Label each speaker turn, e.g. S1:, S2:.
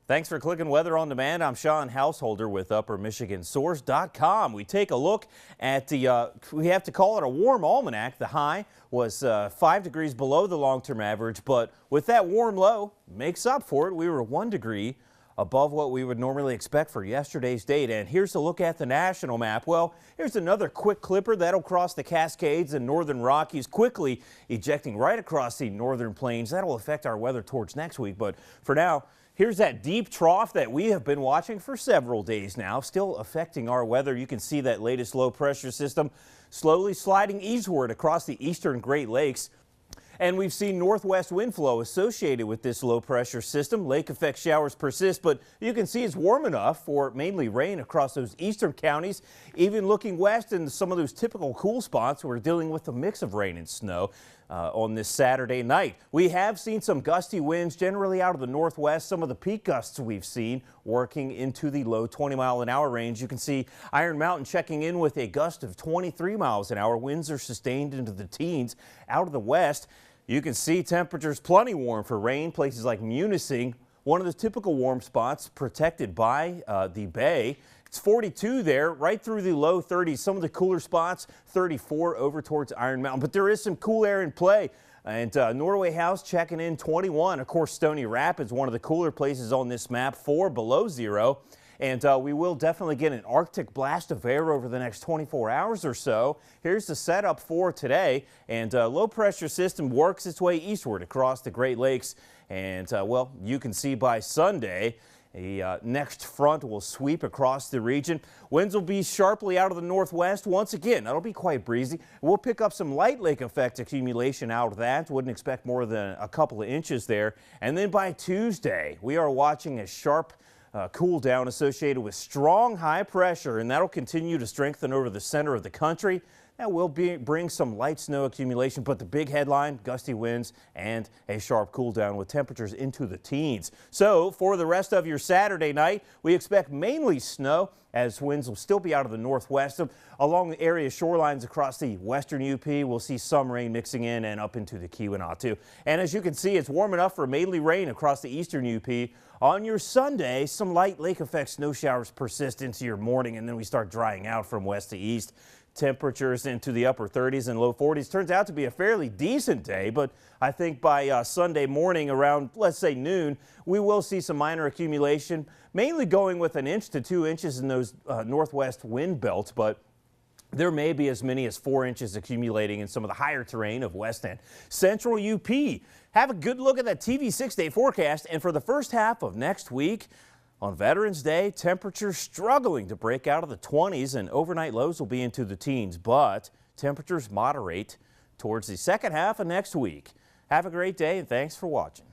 S1: Thanks for clicking Weather on Demand. I'm Sean Householder with UpperMichiganSource.com. We take a look at the, we have to call it a warm almanac. The high was 5 degrees below the long-term average, but with that warm low, makes up for it. We were 1 degree above what we would normally expect for yesterday's date. And here's a look at the national map. Well, here's another quick clipper that'll cross the Cascades and northern Rockies, quickly ejecting right across the northern plains. That'll affect our weather towards next week, but for now, here's that deep trough that we have been watching for several days now, still affecting our weather. You can see that latest low pressure system slowly sliding eastward across the eastern Great Lakes. And we've seen northwest wind flow associated with this low pressure system. Lake effect showers persist, but you can see it's warm enough for mainly rain across those eastern counties. Even looking west in some of those typical cool spots, we're dealing with a mix of rain and snow on this Saturday night. We have seen some gusty winds generally out of the northwest. Some of the peak gusts we've seen working into the low 20-mile-an-hour range. You can see Iron Mountain checking in with a gust of 23 miles an hour. Winds are sustained into the teens out of the west. You can see temperatures plenty warm for rain. Places like Munising, one of the typical warm spots protected by the bay. It's 42 there, right through the low 30s. Some of the cooler spots, 34 over towards Iron Mountain. But there is some cool air in play. And Norway House checking in 21. Of course, Stony Rapids, one of the cooler places on this map, 4 below zero. And we will definitely get an Arctic blast of air over the next 24 hours or so. Here's the setup for today. And low pressure system works its way eastward across the Great Lakes. And well, you can see by Sunday, a next front will sweep across the region. Winds will be sharply out of the northwest. Once again, that'll be quite breezy. We'll pick up some light lake effect accumulation out of that. Wouldn't expect more than a couple of inches there. And then by Tuesday, we are watching a sharp cool down associated with strong high pressure, and that'll continue to strengthen over the center of the country. That will bring some light snow accumulation, but the big headline, gusty winds and a sharp cool down with temperatures into the teens. So for the rest of your Saturday night, we expect mainly snow as winds will still be out of the northwest. Along the area shorelines across the western UP, we'll see some rain mixing in and up into the Keweenaw too. And as you can see, it's warm enough for mainly rain across the eastern UP. On your Sunday, some light lake effect snow showers persist into your morning, and then we start drying out from west to east. Temperatures into the upper 30s and low 40s. Turns out to be a fairly decent day, but I think by Sunday morning around, let's say noon, we will see some minor accumulation, mainly going with 1 inch to 2 inches in those northwest wind belts, but there may be as many as 4 inches accumulating in some of the higher terrain of west and central UP. Have a good look at that TV 6-day forecast, and for the first half of next week, on Veterans Day, temperatures struggling to break out of the 20s, and overnight lows will be into the teens, but temperatures moderate towards the second half of next week. Have a great day, and thanks for watching.